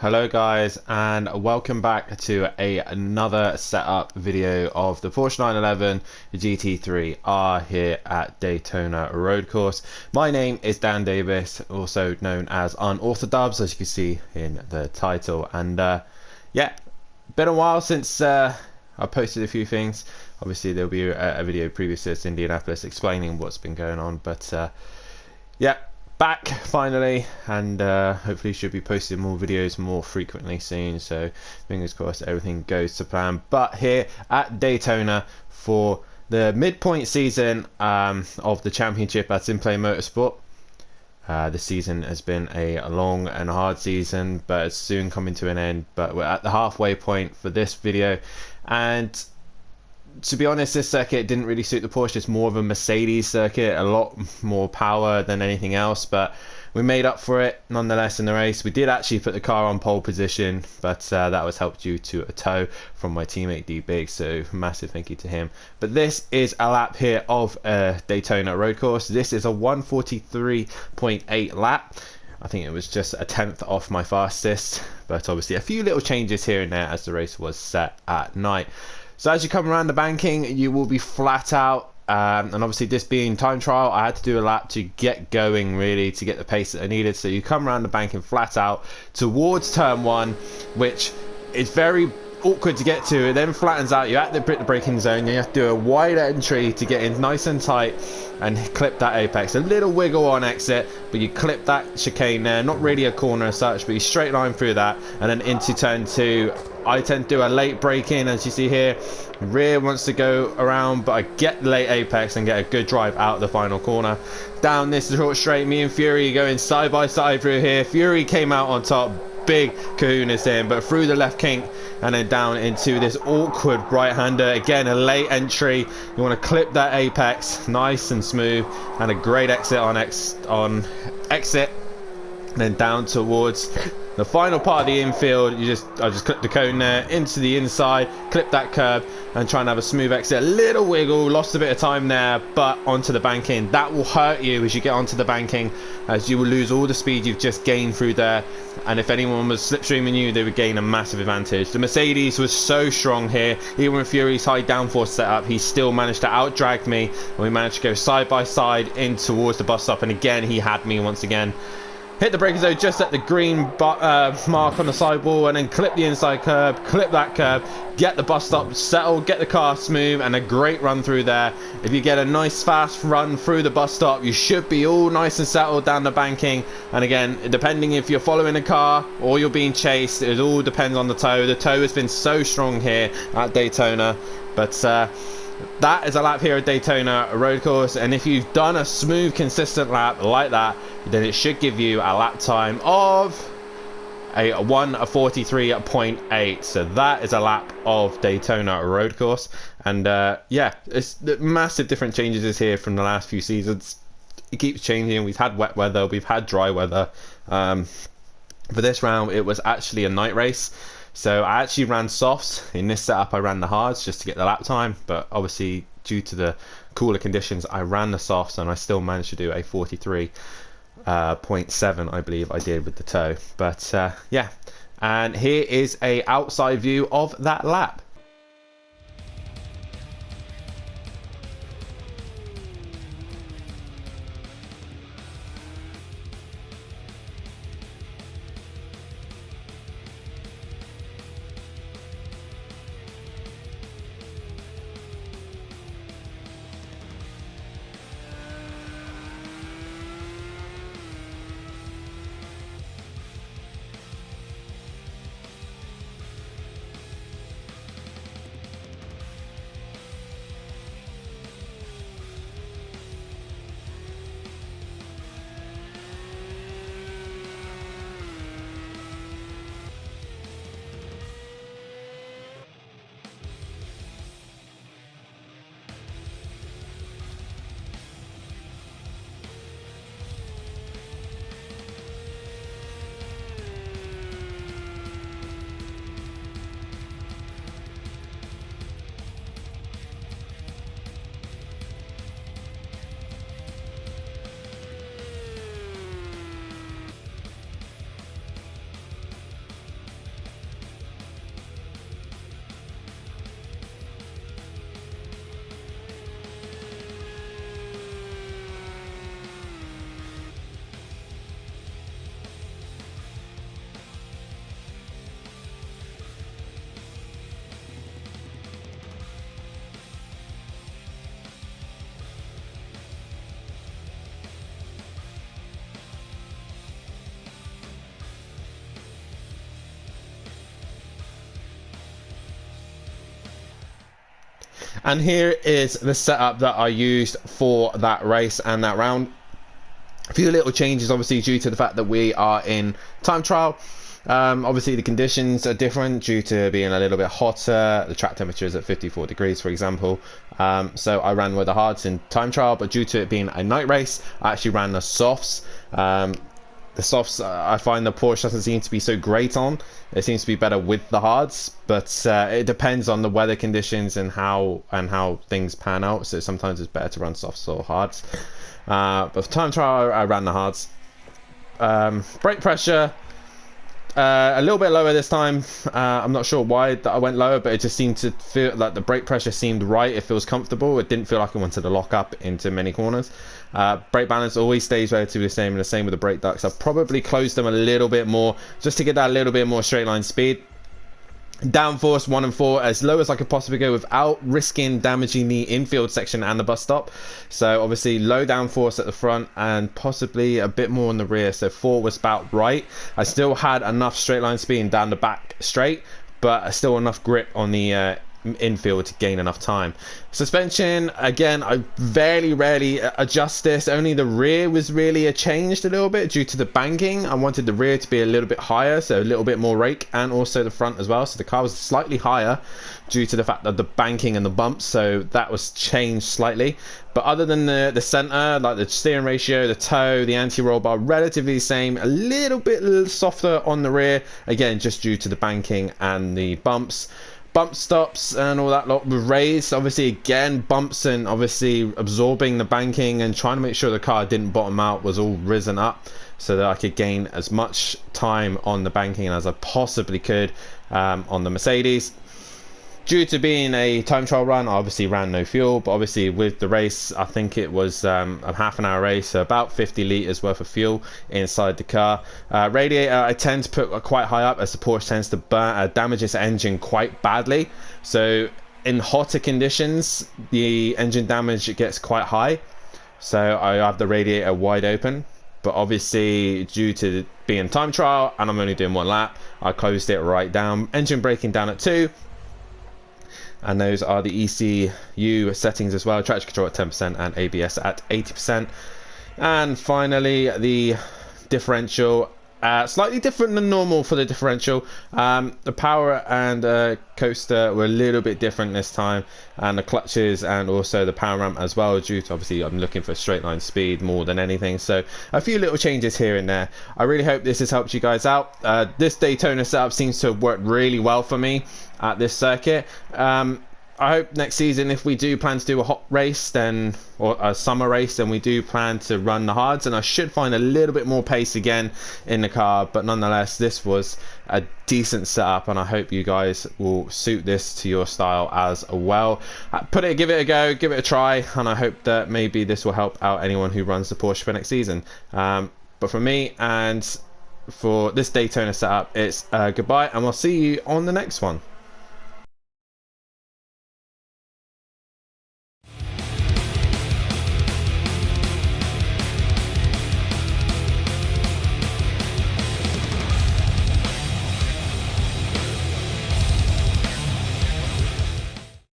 Hello guys, and welcome back to another setup video of the Porsche 911 GT3 R here at Daytona Road Course. My name is Dan Davis, also known as Unorthodox, as you can see in the title. And yeah, been a while since I posted a few things. Obviously there'll be a video previous to this, Indianapolis, explaining what's been going on, but yeah, back finally, and hopefully should be posting more videos more frequently soon, so fingers crossed everything goes to plan. But here at Daytona for the midpoint season of the championship at In Play Motorsport. The season has been a long and hard season, but it's soon coming to an end. But we're at the halfway point for this video, and to be honest, this circuit didn't really suit the Porsche. It's more of a Mercedes circuit, a lot more power than anything else, but we made up for it nonetheless in the race. We did actually put the car on pole position, but that was helped due to a tow from my teammate D Big, so massive thank you to him. But this is a lap here of Daytona Road Course. This is a 143.8 lap. I think it was just a tenth off my fastest, but obviously a few little changes here and there as the race was set at night. So as you come around the banking, you will be flat out, and obviously this being time trial, I had to do a lap to get going, really, to get the pace that I needed. So you come around the banking flat out towards turn one, which is very awkward to get to. It then flattens out. You're at the braking zone. You have to do a wide entry to get in nice and tight and clip that apex. A little wiggle on exit, but you clip that chicane there. Not really a corner as such, but you straight line through that and then into turn two. I tend to do a late break in, as you see here. Rear wants to go around, but I get the late apex and get a good drive out the final corner. Down this short straight, me and Fury going side by side through here. Fury came out on top, big kahunas in, but through the left kink and then down into this awkward right-hander. Again, a late entry. You want to clip that apex nice and smooth, and a great exit on exit. Then down towards the final part of the infield, I just clip the cone there into the inside, clip that curb and try and have a smooth exit. A little wiggle, lost a bit of time there, but onto the banking. That will hurt you as you get onto the banking, as you will lose all the speed you've just gained through there. And if anyone was slipstreaming you, they would gain a massive advantage. The Mercedes was so strong here. Even with Fury's high downforce setup, he still managed to outdrag me, and we managed to go side by side in towards the bus stop. And again, he had me once again. Hit the braking zone just at the green mark on the sidewall, and then clip the inside curb, clip that curb, get the bus stop settled, get the car smooth, and a great run through there. If you get a nice fast run through the bus stop, you should be all nice and settled down the banking. And again, depending if you're following a car or you're being chased, it all depends on the tow. The tow has been so strong here at Daytona, but that is a lap here at Daytona Road Course, and if you've done a smooth, consistent lap like that, then it should give you a lap time of a 1:43.8. So that is a lap of Daytona Road Course, and yeah, it's the massive different changes is here from the last few seasons. It keeps changing. We've had wet weather, we've had dry weather. For this round, it was actually a night race. So I actually ran softs. In this setup I ran the hards just to get the lap time, but obviously due to the cooler conditions I ran the softs, and I still managed to do a 43.7 I believe I did with the tow. But yeah, and here is a outside view of that lap. And here is the setup that I used for that race and that round. A few little changes, obviously, due to the fact that we are in time trial. Obviously, the conditions are different due to being a little bit hotter. The track temperature is at 54 degrees, for example. So I ran with the hards in time trial, but due to it being a night race, I actually ran the softs. The softs, I find the Porsche doesn't seem to be so great on. It seems to be better with the hards, but it depends on the weather conditions and how things pan out. So sometimes it's better to run softs or hards. But for time trial, I ran the hards. Brake pressure, a little bit lower this time. I'm not sure why that I went lower, but it just seemed to feel like the brake pressure seemed right. It feels comfortable. It didn't feel like I wanted to lock up into many corners. Brake balance always stays relatively the same, and the same with the brake ducts. I've probably closed them a little bit more just to get that little bit more straight line speed. Downforce 1 and 4 as low as I could possibly go without risking damaging the infield section and the bus stop. So obviously low downforce at the front and possibly a bit more on the rear. So 4 was about right. I still had enough straight line speed down the back straight, but still enough grip on the infield to gain enough time. Suspension, again, I very rarely adjust this. Only the rear was really changed a little bit due to the banking. I wanted the rear to be a little bit higher, so a little bit more rake, and also the front as well. So the car was slightly higher due to the fact of the banking and the bumps, so that was changed slightly. But other than the center, like the steering ratio, the toe, the anti-roll bar, relatively the same. A little bit softer on the rear, again, just due to the banking and the bumps. Bump stops and all that lot were raised. Obviously, again, bumps and obviously absorbing the banking and trying to make sure the car didn't bottom out was all risen up so that I could gain as much time on the banking as I possibly could on the Mercedes. Due to being a time trial run, I obviously ran no fuel, but obviously with the race, I think it was a half an hour race, so about 50 litres worth of fuel inside the car. Radiator, I tend to put quite high up as the Porsche tends to damage its engine quite badly. So in hotter conditions, the engine damage gets quite high. So I have the radiator wide open. But obviously, due to being time trial, and I'm only doing 1 lap, I closed it right down. Engine braking down at 2. And those are the ECU settings as well. Traction control at 10% and ABS at 80%. And finally, the differential. Slightly different than normal for the differential. The power and coaster were a little bit different this time, and the clutches and also the power ramp as well, due to obviously I'm looking for straight line speed more than anything. So a few little changes here and there. I really hope this has helped you guys out. This Daytona setup seems to have worked really well for me at this circuit. I hope next season, if we do plan to do a hot race, then or a summer race, then we do plan to run the hards, and I should find a little bit more pace again in the car. But nonetheless, this was a decent setup, and I hope you guys will suit this to your style as well. Give it a go, give it a try, and I hope that maybe this will help out anyone who runs the Porsche for next season. But for me and for this Daytona setup, it's goodbye, and we'll see you on the next one.